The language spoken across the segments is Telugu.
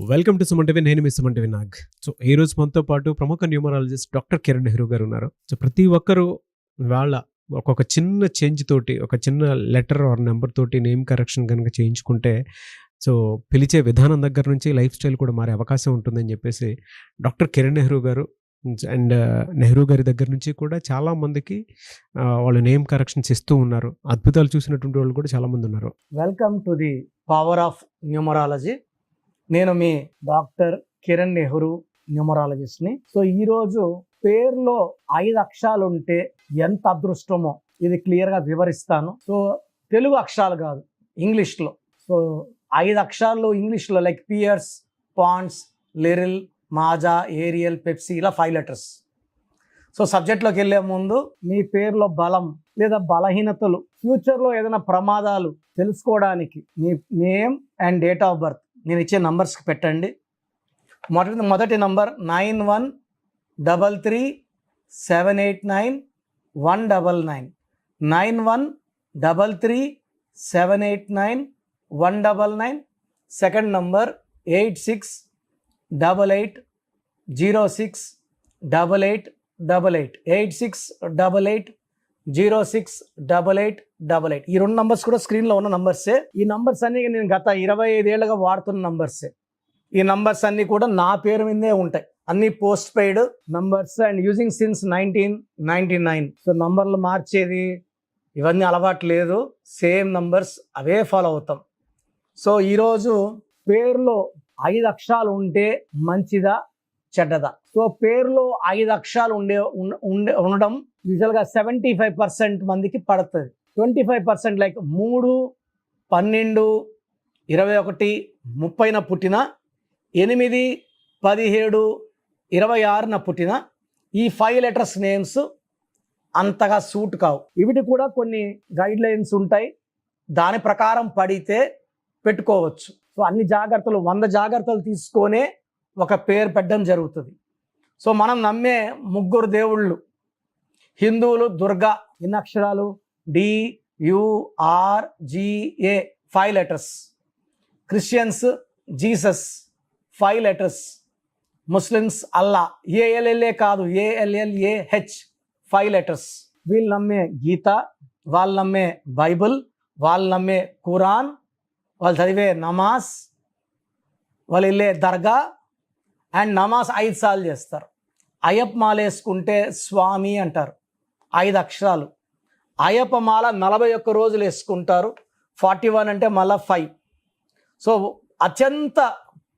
Welcome to Suman TV. నేను మీ సుమన్ టీవీ నాగ్. సో ఈ రోజు మనతో పాటు ప్రముఖ న్యూమరాలజిస్ట్ డాక్టర్ కిరణ్ నెహ్రూ గారు ఉన్నారు. సో ప్రతి ఒక్కరూ వాళ్ళ ఒక్కొక్క చిన్న చేంజ్ తోటి, ఒక చిన్న లెటర్ ఆర్ నెంబర్ తోటి నేమ్ కరెక్షన్ కనుక చేయించుకుంటే సో పిలిచే విధానం దగ్గర నుంచి లైఫ్ స్టైల్ కూడా మారే అవకాశం ఉంటుందని చెప్పేసి డాక్టర్ కిరణ్ నెహ్రూ గారు అండ్ నెహ్రూ గారి దగ్గర నుంచి కూడా చాలా మందికి వాళ్ళు నేమ్ కరెక్షన్స్ ఇస్తూ ఉన్నారు. అద్భుతాలు చూసినటువంటి వాళ్ళు కూడా చాలా మంది ఉన్నారు. Welcome to the power of numerology. నేను మీ డాక్టర్ కిరణ్ నెహ్రూ న్యూమరాలజిస్ట్ని. సో ఈరోజు పేరులో 5 అక్షరాలు ఉంటే ఎంత అదృష్టమో ఇది క్లియర్గా వివరిస్తాను. సో తెలుగు అక్షరాలు కాదు, ఇంగ్లీష్లో. సో 5 అక్షరాలు ఇంగ్లీష్లో like Pears, Pond's, Liril, Maaza, Ariel, Pepsi, ఇలా 5 లెటర్స్. సో సబ్జెక్ట్లోకి వెళ్ళే ముందు మీ పేరులో బలం లేదా బలహీనతలు, ఫ్యూచర్లో ఏదైనా ప్రమాదాలు తెలుసుకోవడానికి మీ name and date of birth నేను ఇచ్చే నంబర్స్కి పెట్టండి. మొదటి నంబర్ 9133789199 9133789199. Second number 8688068888 8688068888. ఈ 2 నంబర్స్ కూడా స్క్రీన్లో ఉన్న నంబర్సే. ఈ నంబర్స్ అన్ని నేను గత 25 ఏళ్ళుగా వాడుతున్న నంబర్సే. ఈ నంబర్స్ అన్ని కూడా నా పేరు మీదే ఉంటాయి. అన్ని post paid numbers and using since 1999. So నంబర్లు మార్చేది ఇవన్నీ అలవాటు లేదు. సేమ్ నంబర్స్ అవే ఫాలో అవుతాం. సో ఈరోజు పేరులో 5 అక్షరాలు ఉంటే మంచిదా చెడ్డదా? సో పేరులో 5 అక్షరాలు ఉండడం యూజువల్గా 75% మందికి పడుతుంది. 25% లైక్ 3, 12, 21, 30న పుట్టిన, 8, 17, 26న పుట్టిన ఈ 5 లెటర్స్ నేమ్స్ అంతగా సూట్ కావు. వీటి కూడా కొన్ని గైడ్ లైన్స్ ఉంటాయి. దాని ప్రకారం పడితే పెట్టుకోవచ్చు. సో అన్ని జాగ్రత్తలు 100 జాగ్రత్తలు తీసుకొనే ఒక పేరు పెట్టడం జరుగుతుంది. సో మనం నమ్మే 3 దేవుళ్ళు, హిందువులు దుర్గా, ఎన్ని అక్షరాలు? DURGA 5 letters. Christians Jesus 5 letters. Muslims Allah, ALLA కాదు, ALLAH 5 లెటర్స్. వీళ్ళు నమ్మే గీత, వాళ్ళు నమ్మే బైబిల్, వాళ్ళు నమ్మే ఖురాన్, వాళ్ళు చదివే నమాజ్, వాళ్ళు వెళ్ళే దర్గా అండ్ నమాజ్ 5 సార్లు చేస్తారు. అయ్యప్ప మాల వేసుకుంటే స్వామి అంటారు. 5 అక్షరాలు. అయ్యప్ప మాల 41 రోజులు వేసుకుంటారు. 41 అంటే మళ్ళా 5. సో అత్యంత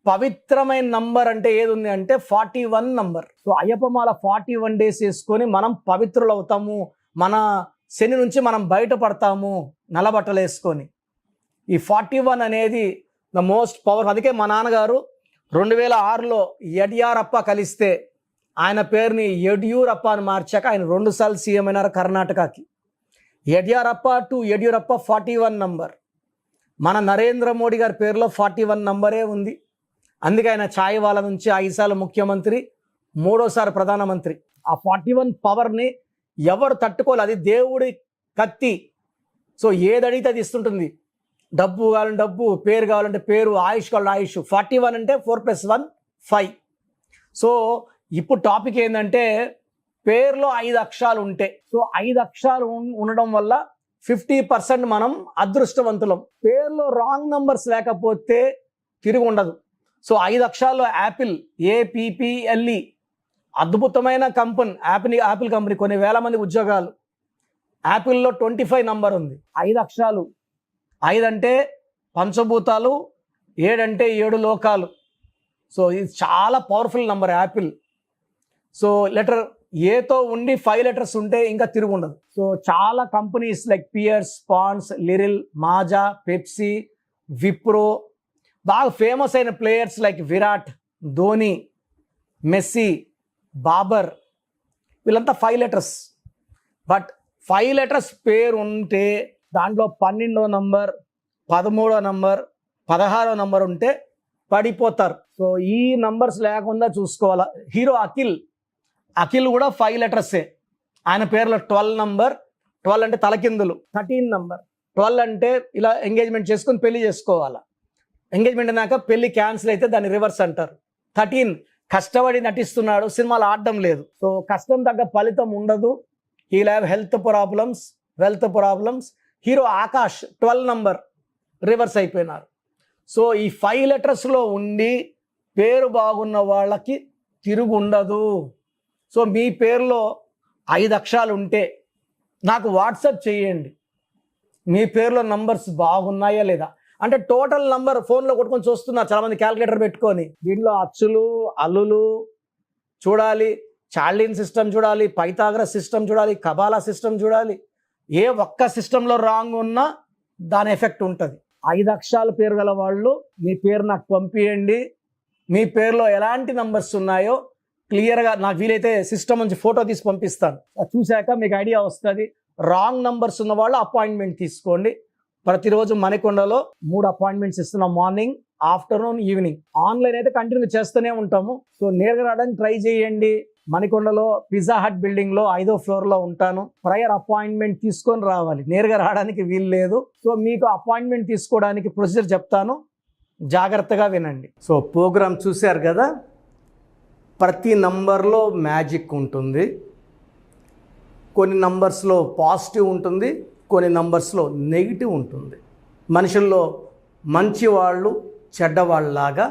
పవిత్రమైన నంబర్ అంటే ఏది ఉంది అంటే 41 నంబర్. సో అయ్యప్ప మాల 41 డేస్ వేసుకొని మనం పవిత్రులు అవుతాము, మన శని నుంచి మనం బయటపడతాము నల్లబట్టలు వేసుకొని. ఈ 41 అనేది ద మోస్ట్ పవర్. అందుకే మా నాన్నగారు 2006లో యడ్యూరప్ప కలిస్తే ఆయన పేరుని యడ్యూరప్ప అని మార్చాక ఆయన 2 సార్లు సీఎం అయినారు కర్ణాటకకి. Yediyurappa to Yediyurappa 41 number. మన నరేంద్ర మోడీ గారి పేరులో 41 నంబరే ఉంది. అందుకే ఆయన ఛాయ్ వాళ్ళ నుంచి 5 సార్లు ముఖ్యమంత్రి, 3వసారి ప్రధానమంత్రి. ఆ 41 పవర్ని ఎవరు తట్టుకోవాలి. అది దేవుడి కత్తి. సో ఏది అడిగితే అది ఇస్తుంటుంది. డబ్బు కావాలంటే డబ్బు, పేరు కావాలంటే పేరు, ఆయుష్ కావాలంటే ఆయుష్. 41 అంటే 4+1 5. సో ఇప్పుడు టాపిక్ ఏంటంటే పేరులో 5 అక్షరాలు ఉంటే, సో 5 అక్షరాలు ఉండడం వల్ల 50% మనం అదృష్టవంతులం. పేరులో రాంగ్ నంబర్స్ లేకపోతే తిరిగి ఉండదు. సో 5 అక్షరాల్లో యాపిల్, APPLE అద్భుతమైన కంపెనీ. యాపిల్ కంపెనీ, కొన్ని వేల మంది ఉద్యోగాలు. యాపిల్లో 25 నంబర్ ఉంది. 5 అక్షరాలు. 5 అంటే పంచభూతాలు, 7 అంటే 7 లోకాలు. సో ఇది చాలా powerful number apple. So letter ఏతో ఉండి 5 లెటర్స్ ఉంటే ఇంకా తిరుగు ఉండదు. సో చాలా companies like Pears, Pond's, Liril, Maaza, Pepsi, Wipro, బాగా ఫేమస్ అయిన players like Virat, Dhoni, Messi, Babar, వీళ్ళంతా 5 లెటర్స్. బట్ 5 లెటర్స్ పేరు ఉంటే దాంట్లో 12వ నంబర్, 13వ నంబర్, 16వ నంబర్ ఉంటే పడిపోతారు. సో ఈ నంబర్స్ లేకుండా చూసుకోవాలా. హీరో అఖిల్ కూడా 5 లెటర్సే. ఆయన పేరులో 12 నంబర్. 12 అంటే తలకిందులు. 13 నంబర్. 12 అంటే ఇలా ఎంగేజ్మెంట్ చేసుకొని పెళ్లి చేసుకోవాలా. ఎంగేజ్మెంట్ అయినాక పెళ్లి క్యాన్సిల్ అయితే దాన్ని రివర్స్ అంటారు. 13 కష్టపడి నటిస్తున్నాడు, సినిమాలు ఆడడం లేదు. సో కష్టం తగ్గ ఫలితం ఉండదు. He'll have health problems, wealth problems. Hero Akash 12 number reverse అయిపోయినారు. సో ఈ 5 లెటర్స్లో ఉండి పేరు బాగున్న వాళ్ళకి తిరుగు ఉండదు. సో మీ పేరులో 5 అక్షరాలు ఉంటే నాకు వాట్సాప్ చేయండి, మీ పేరులో నంబర్స్ బాగున్నాయా లేదా. అంటే టోటల్ నంబర్ ఫోన్లో కొట్టుకొని చూస్తున్నారు చాలామంది క్యాలిక్యులేటర్ పెట్టుకొని. దీంట్లో అచ్చులు అల్లులు చూడాలి, చార్లిన్ సిస్టమ్ చూడాలి, పైథాగరస్ సిస్టమ్ చూడాలి, కబాలా సిస్టమ్ చూడాలి. ఏ ఒక్క సిస్టంలో రాంగ్ ఉన్నా దాని ఎఫెక్ట్ ఉంటుంది. 5 అక్షరాల పేరు గల వాళ్ళు మీ పేరు నాకు పంపియండి. మీ పేరులో ఎలాంటి నంబర్స్ ఉన్నాయో క్లియర్గా నాకు వీలైతే సిస్టమ్ నుంచి ఫోటో తీసి పంపిస్తాను. అది చూశాక మీకు ఐడియా వస్తుంది. రాంగ్ నంబర్స్ ఉన్న వాళ్ళు అపాయింట్మెంట్ తీసుకోండి. ప్రతిరోజు మణికొండలో 3 అపాయింట్మెంట్స్ ఇస్తున్నాం, మార్నింగ్, ఆఫ్టర్నూన్, ఈవినింగ్. ఆన్లైన్ అయితే కంటిన్యూ చేస్తూనే ఉంటాము. సో నేరుగా రావడానికి ట్రై చేయండి. మణికొండలో పిజ్జా హట్ బిల్డింగ్లో 5వ ఫ్లోర్లో ఉంటాను. ప్రయర్ అపాయింట్మెంట్ తీసుకొని రావాలి, నేరుగా రావడానికి వీలు లేదు. సో మీకు అపాయింట్మెంట్ తీసుకోవడానికి ప్రొసీజర్ చెప్తాను, జాగ్రత్తగా వినండి. సో ప్రోగ్రామ్ చూశారు కదా, ప్రతి నంబర్లో మ్యాజిక్ ఉంటుంది. కొన్ని నంబర్స్లో పాజిటివ్ ఉంటుంది, కొన్ని నంబర్స్లో నెగిటివ్ ఉంటుంది. మనుషుల్లో మంచి వాళ్ళు చెడ్డవాళ్ళలాగా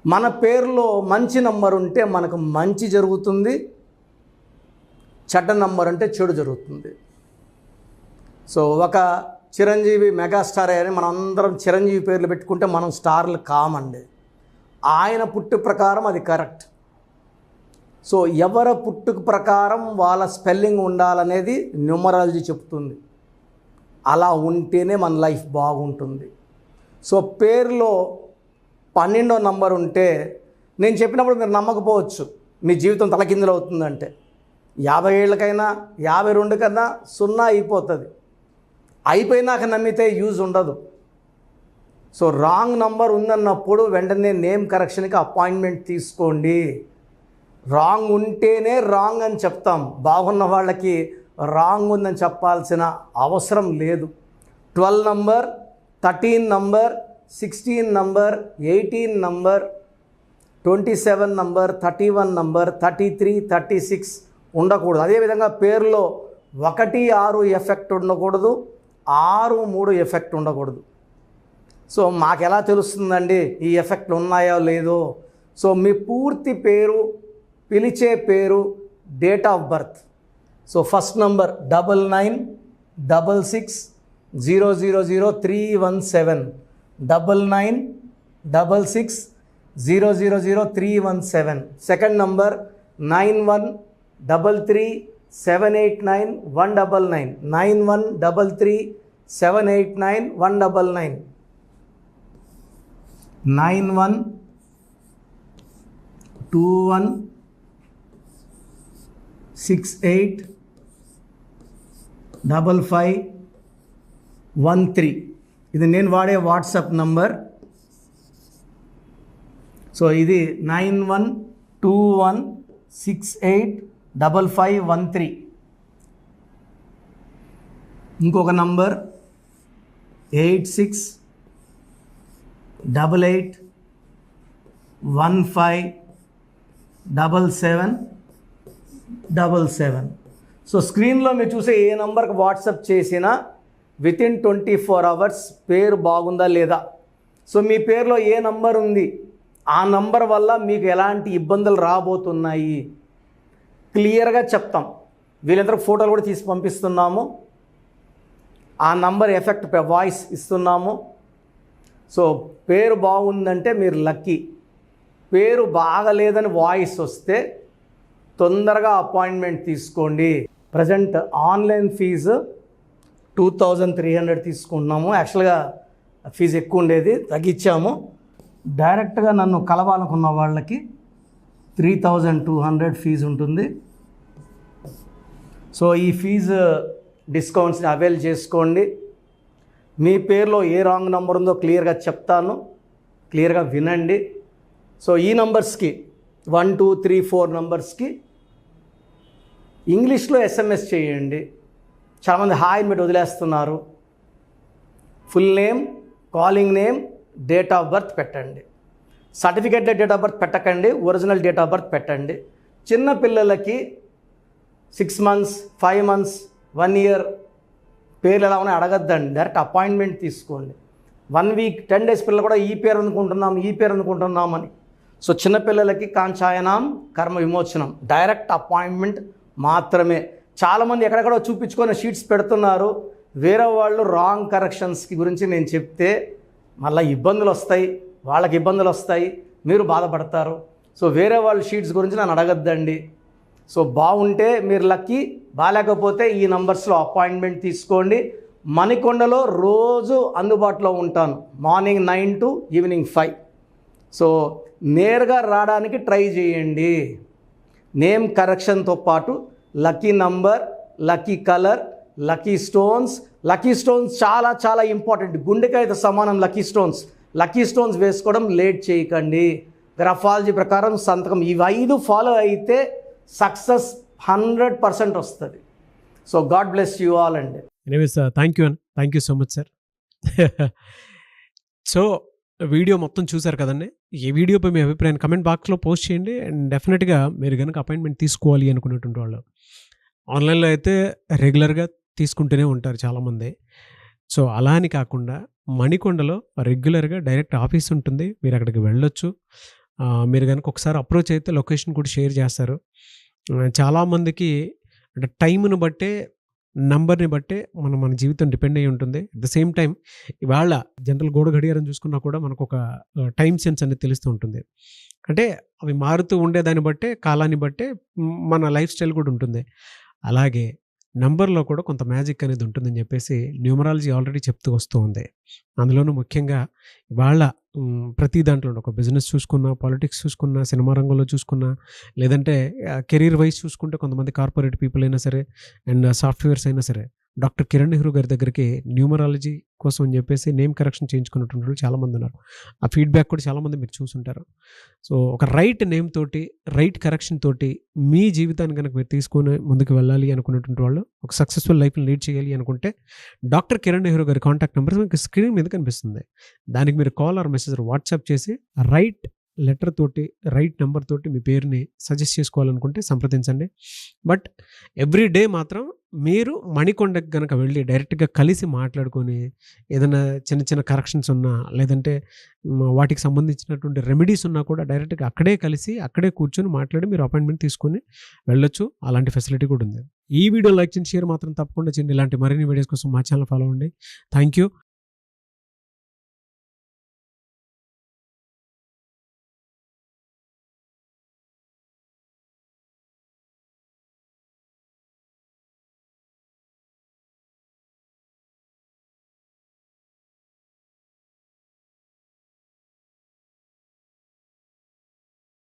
మన పేరులో మంచి నంబర్ ఉంటే మనకు మంచి జరుగుతుంది, చెడ్డ నంబర్ అంటే చెడు జరుగుతుంది. సో ఒక చిరంజీవి మెగాస్టార్ అని మనం అందరం చిరంజీవి పేర్లు పెట్టుకుంటే మనం స్టార్లు కామండి. ఆయన పుట్టు ప్రకారం అది కరెక్ట్. సో ఎవరి పుట్టుక ప్రకారం వాళ్ళ స్పెల్లింగ్ ఉండాలనేది న్యూమరాలజీ చెప్తుంది. అలా ఉంటేనే మన లైఫ్ బాగుంటుంది. సో పేరులో 12వ నంబర్ ఉంటే నేను చెప్పినప్పుడు మీరు నమ్మకపోవచ్చు, మీ జీవితం తలకిందులు అవుతుందంటే. 50 ఏళ్ళకైనా 52 కన్నా 0 అయిపోతుంది. అయిపోయినాక నమ్మితే యూజ్ ఉండదు. సో రాంగ్ నంబర్ ఉందన్నప్పుడు వెంటనే నేమ్ కరెక్షన్కి అపాయింట్మెంట్ తీసుకోండి. రాంగ్ ఉంటేనే రాంగ్ అని చెప్తాం, బాగున్న వాళ్ళకి రాంగ్ ఉందని చెప్పాల్సిన అవసరం లేదు. 12 number, 13 number, 16 number, 18 number, 27 number, 31 number, 33, 36 ఉండకూడదు. అదేవిధంగా పేరులో 1, 6 ఎఫెక్ట్ ఉండకూడదు, 6, 3 ఎఫెక్ట్ ఉండకూడదు. సో మాకు ఎలా తెలుస్తుందండి ఈ ఎఫెక్ట్లు ఉన్నాయో లేదో? సో మీ పూర్తి పేరు, పిలిచే పేరు, date of birth. So first number 9966000317, 9966000317. Second number 9133789199, 9133789199, 9121685513. ఇది నేను వాడే వాట్సాప్ నంబర్. సో ఇది 9121685513. ఇంకొక నంబర్ 8688157777. సో స్క్రీన్లో మీరు చూసే ఏ నంబర్కి వాట్సాప్ చేసినా వితిన్ 24 అవర్స్ పేరు బాగుందా లేదా, సో మీ పేరులో ఏ నంబర్ ఉంది, ఆ నంబర్ వల్ల మీకు ఎలాంటి ఇబ్బందులు రాబోతున్నాయి క్లియర్గా చెప్తాం. వీళ్ళందరూ ఫోటోలు కూడా తీసి పంపిస్తున్నాము. ఆ నంబర్ ఎఫెక్ట్ వాయిస్ ఇస్తున్నాము. సో పేరు బాగుందంటే మీరు లక్కీ. పేరు బాగలేదని వాయిస్ వస్తే తొందరగా అపాయింట్మెంట్ తీసుకోండి. ప్రజెంట్ ఆన్లైన్ ఫీజు 2300 తీసుకుంటున్నాము. యాక్చువల్గా ఫీజు ఎక్కువ ఉండేది, తగ్గించాము. డైరెక్ట్గా నన్ను కలవాలనుకున్న వాళ్ళకి 3200 ఫీజు ఉంటుంది. సో ఈ ఫీజు డిస్కౌంట్స్ని అవైల్ చేసుకోండి. మీ పేరులో ఏ రాంగ్ నెంబర్ ఉందో క్లియర్గా చెప్తాను, క్లియర్గా వినండి. సో ఈ నంబర్స్కి 1, 2, 3, 4 నంబర్స్కి ఇంగ్లీష్లో SMS చేయండి. చాలామంది హాయ్ మీరు వదిలేస్తున్నారు. Full name, calling name, date of birth పెట్టండి. సర్టిఫికేట్లో డేట్ ఆఫ్ బర్త్ పెట్టకండి, ఒరిజినల్ డేట్ ఆఫ్ బర్త్ పెట్టండి. చిన్న పిల్లలకి 6 months, 5 months, 1 year పేర్లు ఎలా ఉన్నాయి అడగద్దండి, డైరెక్ట్ అపాయింట్మెంట్ తీసుకోండి. 1 week 10 days పిల్లలు కూడా ఈ పేరు అనుకుంటున్నామని. సో చిన్నపిల్లలకి కాంచాయనాం కర్మ విమోచనం డైరెక్ట్ అపాయింట్మెంట్ మాత్రమే. చాలామంది ఎక్కడెక్కడో చూపించుకొని షీట్స్ పెడుతున్నారు. వేరే వాళ్ళు రాంగ్ కరెక్షన్స్కి గురించి నేను చెప్తే మళ్ళీ ఇబ్బందులు వస్తాయి, వాళ్ళకి ఇబ్బందులు వస్తాయి, మీరు బాధపడతారు. సో వేరే వాళ్ళ షీట్స్ గురించి నన్ను అడగద్దండి. సో బాగుంటే మీరు లక్కీ, బాగాలేకపోతే ఈ నంబర్స్లో అపాయింట్మెంట్ తీసుకోండి. మణికొండలో రోజు అందుబాటులో ఉంటాను, మార్నింగ్ 9 to ఈవినింగ్ 5. సో నేరుగా రావడానికి ట్రై చేయండి. నేమ్ కరెక్షన్తో పాటు lucky number, lucky colour, lucky stones చాలా చాలా ఇంపార్టెంట్. గుండెకాయతో సమానం లక్కీ స్టోన్స్ వేసుకోవడం లేట్ చేయకండి. గ్రఫాలజీ ప్రకారం సంతకం ఇవి 5 ఫాలో అయితే సక్సెస్ 100% వస్తుంది. So God bless you all అండి. Anyways thank you so much sir. So video మొత్తం చూసారు కదండి. ఈ వీడియోపై మీ అభిప్రాయాన్ని కమెంట్ బాక్స్లో పోస్ట్ చేయండి. అండ్ డెఫినెట్గా మీరు కనుక అపాయింట్మెంట్ తీసుకోవాలి అనుకునేటువంటి వాళ్ళు ఆన్లైన్లో అయితే రెగ్యులర్గా తీసుకుంటూనే ఉంటారు చాలామంది. సో అలా అని కాకుండా మణికొండలో రెగ్యులర్గా డైరెక్ట్ ఆఫీస్ ఉంటుంది, మీరు అక్కడికి వెళ్ళొచ్చు. మీరు కనుక ఒకసారి అప్రోచ్ అయితే లొకేషన్ కూడా షేర్ చేస్తారు. చాలామందికి అంటే టైంను బట్టే, నంబర్ని బట్టే మన జీవితం డిపెండ్ అయ్యి ఉంటుంది. అట్ ద సేమ్ టైం ఇవాళ జనరల్ గోడ గడియారం చూసుకున్నా కూడా మనకు ఒక టైం సెన్స్ అనేది తెలుస్తూ ఉంటుంది. అంటే అవి మారుతూ ఉండేదాన్ని బట్టే, కాలాన్ని బట్టే మన లైఫ్ స్టైల్ కూడా ఉంటుంది. అలాగే నంబర్లో కూడా కొంత మ్యాజిక్ అనేది ఉంటుందని చెప్పేసి న్యూమరాలజీ ఆల్రెడీ చెప్తూ వస్తూ ఉంది. అందులోనూ ముఖ్యంగా ఇవాళ ప్రతి దాంట్లో ఒక బిజినెస్ చూసుకున్నా, పాలిటిక్స్ చూసుకున్నా, సినిమా రంగంలో చూసుకున్నా, లేదంటే కెరీర్ వైజ్ చూసుకుంటే కొంతమంది కార్పొరేట్ పీపుల్ అయినా సరే అండ్ సాఫ్ట్వేర్స్ అయినా సరే డాక్టర్ కిరణ్ నెహ్రూ గారి దగ్గరికి న్యూమరాలజీ కోసం అని చెప్పేసి నేమ్ కరెక్షన్ చేయించుకున్నటువంటి వాళ్ళు చాలామంది ఉన్నారు. ఆ ఫీడ్బ్యాక్ కూడా చాలామంది మీరు చూసుంటారు. సో ఒక రైట్ నేమ్ తోటి, రైట్ కరెక్షన్ తోటి మీ జీవితాన్ని కనుక మీరు తీసుకొని ముందుకు వెళ్ళాలి అనుకున్నటువంటి వాళ్ళు, ఒక సక్సెస్ఫుల్ లైఫ్ని లీడ్ చేయాలి అనుకుంటే డాక్టర్ కిరణ్ నెహ్రూ గారి కాంటాక్ట్ నెంబర్ మీకు స్క్రీన్ మీద కనిపిస్తుంది. దానికి మీరు కాల్ ఆర్ మెసేజ్ వాట్సాప్ చేసి రైట్ లెటర్ తోటి, రైట్ నెంబర్ తోటి మీ పేరుని సజెస్ట్ చేసుకోవాలనుకుంటే సంప్రదించండి. బట్ ఎవ్రీ డే మాత్రం మీరు మణికొండకి కనుక వెళ్ళి డైరెక్ట్గా కలిసి మాట్లాడుకొని ఏదైనా చిన్న చిన్న కరెక్షన్స్ ఉన్నా, లేదంటే వాటికి సంబంధించినటువంటి రెమెడీస్ ఉన్నా కూడా డైరెక్ట్గా అక్కడే కలిసి అక్కడే కూర్చొని మాట్లాడి మీరు అపాయింట్మెంట్ తీసుకొని వెళ్ళొచ్చు. అలాంటి ఫెసిలిటీ కూడా ఉంది. ఈ వీడియో లైక్ చేసి షేర్ మాత్రం తప్పకుండా చేయండి. ఇలాంటి మరిన్ని వీడియోస్ కోసం మా ఛానల్ ఫాలో అవ్వండి. Thank you.